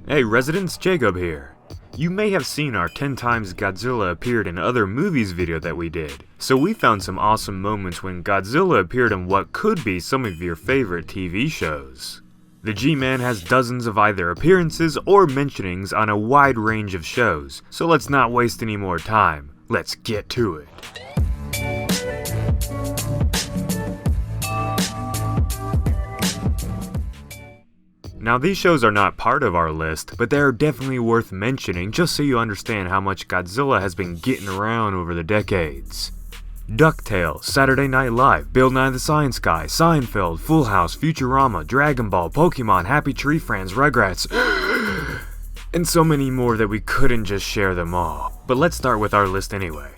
Hey residents, Jacob here. You may have seen our 10 times Godzilla appeared in other movies video that we did, so we found some awesome moments when Godzilla appeared in what could be some of your favorite TV shows. The G-Man has dozens of either appearances or mentionings on a wide range of shows, so let's not waste any more time. Let's get to it. Now these shows are not part of our list, but they are definitely worth mentioning just so you understand how much Godzilla has been getting around over the decades. DuckTales, Saturday Night Live, Bill Nye the Science Guy, Seinfeld, Full House, Futurama, Dragon Ball, Pokemon, Happy Tree Friends, Rugrats, and so many more that we couldn't just share them all. But let's start with our list anyway.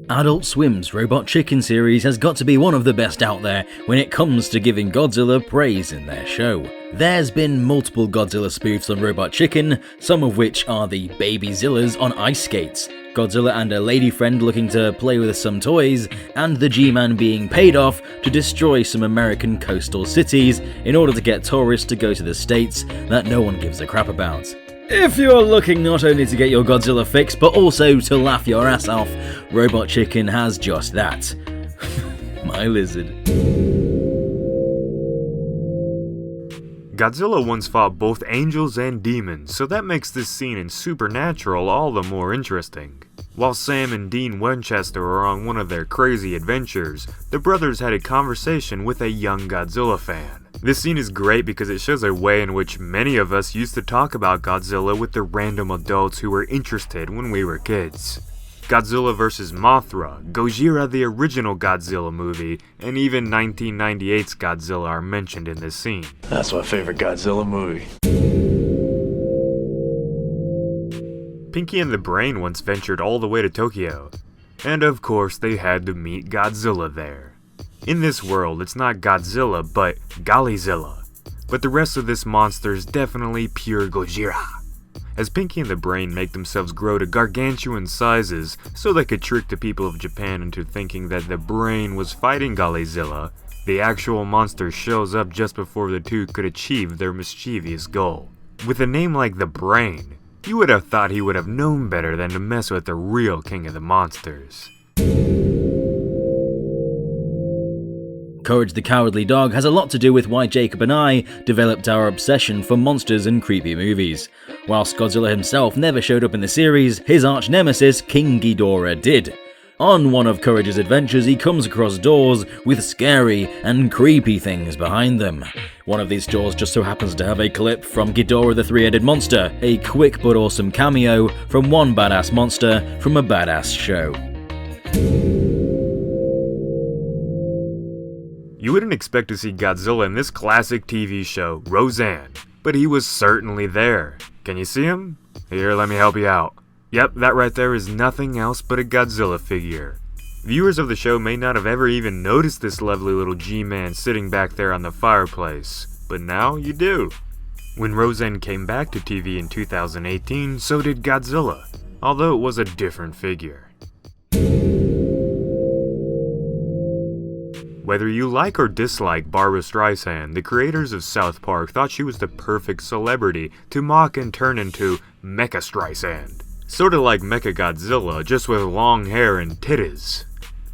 Adult Swim's Robot Chicken series has got to be one of the best out there when it comes to giving Godzilla praise in their show. There's been multiple Godzilla spoofs on Robot Chicken, some of which are the Babyzillas on ice skates, Godzilla and a lady friend looking to play with some toys, and the G-Man being paid off to destroy some American coastal cities in order to get tourists to go to the states that no one gives a crap about. If you're looking not only to get your Godzilla fix, but also to laugh your ass off, Robot Chicken has just that. My lizard. Godzilla once fought both angels and demons, so that makes this scene in Supernatural all the more interesting. While Sam and Dean Winchester are on one of their crazy adventures, the brothers had a conversation with a young Godzilla fan. This scene is great because it shows a way in which many of us used to talk about Godzilla with the random adults who were interested when we were kids. Godzilla vs. Mothra, Gojira the original Godzilla movie, and even 1998's Godzilla are mentioned in this scene. That's my favorite Godzilla movie. Pinky and the Brain once ventured all the way to Tokyo, and of course they had to meet Godzilla there. In this world, it's not Godzilla, but Gollyzilla. But the rest of this monster is definitely pure Gojira. As Pinky and the Brain make themselves grow to gargantuan sizes so they could trick the people of Japan into thinking that the Brain was fighting Gollyzilla, the actual monster shows up just before the two could achieve their mischievous goal. With a name like the Brain, you would have thought he would have known better than to mess with the real king of the monsters. Courage the Cowardly Dog has a lot to do with why Jacob and I developed our obsession for monsters and creepy movies. Whilst Godzilla himself never showed up in the series, his arch nemesis King Ghidorah did. On one of Courage's adventures, he comes across doors with scary and creepy things behind them. One of these doors just so happens to have a clip from Ghidorah the Three-Headed Monster, a quick but awesome cameo from one badass monster from a badass show. You wouldn't expect to see Godzilla in this classic TV show, Roseanne, but he was certainly there. Can you see him? Here, let me help you out. Yep, that right there is nothing else but a Godzilla figure. Viewers of the show may not have ever even noticed this lovely little G-Man sitting back there on the fireplace, but now you do. When Roseanne came back to TV in 2018, so did Godzilla, although it was a different figure. Whether you like or dislike Barbra Streisand, the creators of South Park thought she was the perfect celebrity to mock and turn into Mecha Streisand. Sorta like Mechagodzilla, just with long hair and titties.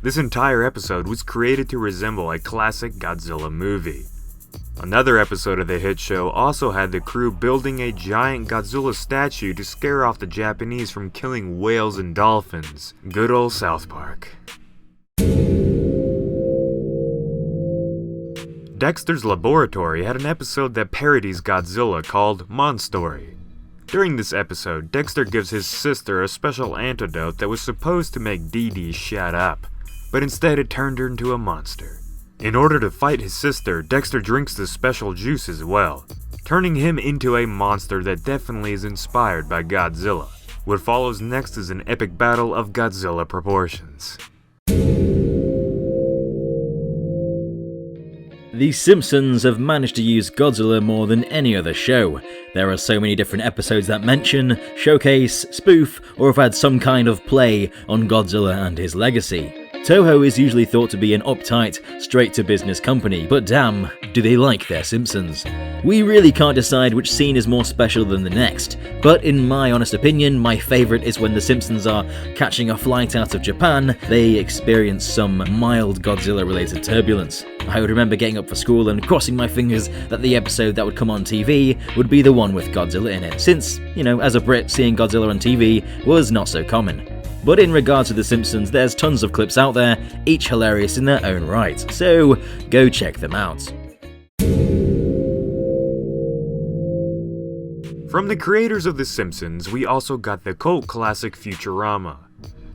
This entire episode was created to resemble a classic Godzilla movie. Another episode of the hit show also had the crew building a giant Godzilla statue to scare off the Japanese from killing whales and dolphins. Good old South Park. Dexter's Laboratory had an episode that parodies Godzilla called Monstory. During this episode, Dexter gives his sister a special antidote that was supposed to make Dee Dee shut up, but instead it turned her into a monster. In order to fight his sister, Dexter drinks the special juice as well, turning him into a monster that definitely is inspired by Godzilla. What follows next is an epic battle of Godzilla proportions. The Simpsons have managed to use Godzilla more than any other show. There are so many different episodes that mention, showcase, spoof, or have had some kind of play on Godzilla and his legacy. Toho is usually thought to be an uptight, straight-to-business company, but damn, do they like their Simpsons. We really can't decide which scene is more special than the next, but in my honest opinion, my favourite is when the Simpsons are catching a flight out of Japan. They experience some mild Godzilla-related turbulence. I would remember getting up for school and crossing my fingers that the episode that would come on TV would be the one with Godzilla in it, since, as a Brit, seeing Godzilla on TV was not so common. But in regard to The Simpsons, there's tons of clips out there, each hilarious in their own right, so go check them out. From the creators of The Simpsons, we also got the cult classic Futurama.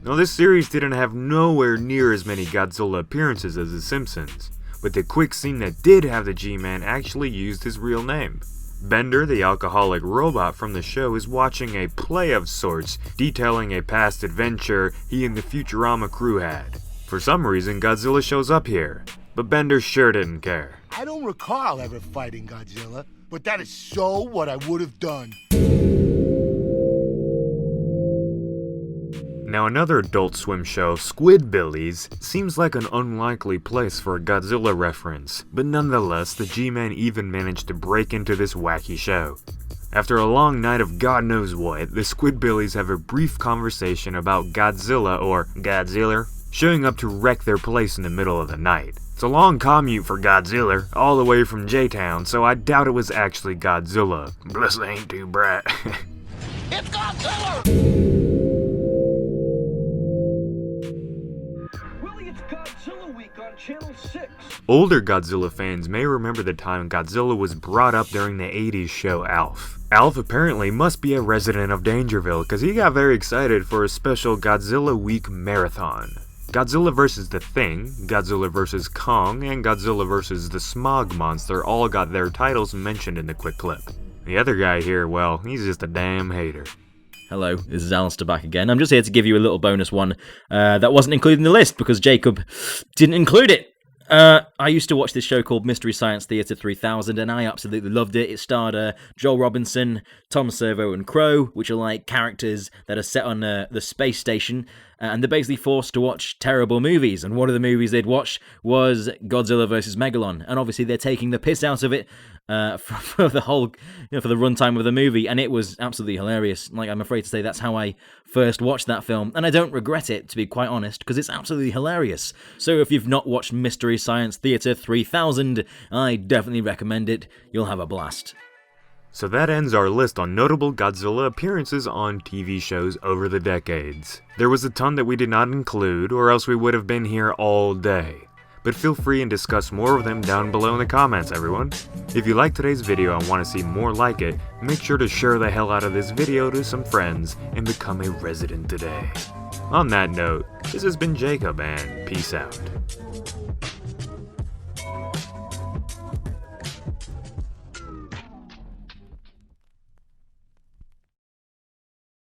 Now, this series didn't have nowhere near as many Godzilla appearances as The Simpsons, but the quick scene that did have the G-Man actually used his real name. Bender, the alcoholic robot from the show, is watching a play of sorts, detailing a past adventure he and the Futurama crew had. For some reason, Godzilla shows up here, but Bender sure didn't care. I don't recall ever fighting Godzilla, but that is so what I would have done. Now, another Adult Swim show, Squidbillies, seems like an unlikely place for a Godzilla reference, but nonetheless, the G-Man even managed to break into this wacky show. After a long night of God knows what, the Squidbillies have a brief conversation about Godzilla, or Godzilla, showing up to wreck their place in the middle of the night. It's a long commute for Godzilla, all the way from J-Town, so I doubt it was actually Godzilla. Bless ain't too bright. It's Godzilla! Godzilla Week on Channel 6. Older Godzilla fans may remember the time Godzilla was brought up during the 80s show Alf. Alf apparently must be a resident of Dangerville because he got very excited for a special Godzilla Week marathon. Godzilla vs. The Thing, Godzilla vs. Kong, and Godzilla vs. the Smog Monster all got their titles mentioned in the quick clip. The other guy here, well, he's just a damn hater. Hello, this is ALASTAIR back again. I'm just here to give you a little bonus one that wasn't included in the list because Jacob didn't include it. I used to watch this show called Mystery Science Theater 3000 and I absolutely loved it. It starred Joel Robinson, Tom Servo and Crow, which are like characters that are set on the space station and they're basically forced to watch terrible movies. And one of the movies they'd watch was Godzilla vs. Megalon. And obviously they're taking the piss out of it for the whole, for the runtime of the movie, and it was absolutely hilarious. Like, I'm afraid to say that's how I first watched that film, and I don't regret it, to be quite honest, because it's absolutely hilarious. So if you've not watched Mystery Science Theater 3000, I definitely recommend it. You'll have a blast. So that ends our list on notable Godzilla appearances on TV shows over the decades. There was a ton that we did not include, or else we would have been here all day. But feel free and discuss more of them down below in the comments, everyone. If you liked today's video and want to see more like it, make sure to share the hell out of this video to some friends and become a resident today. On that note, this has been Jacob and peace out.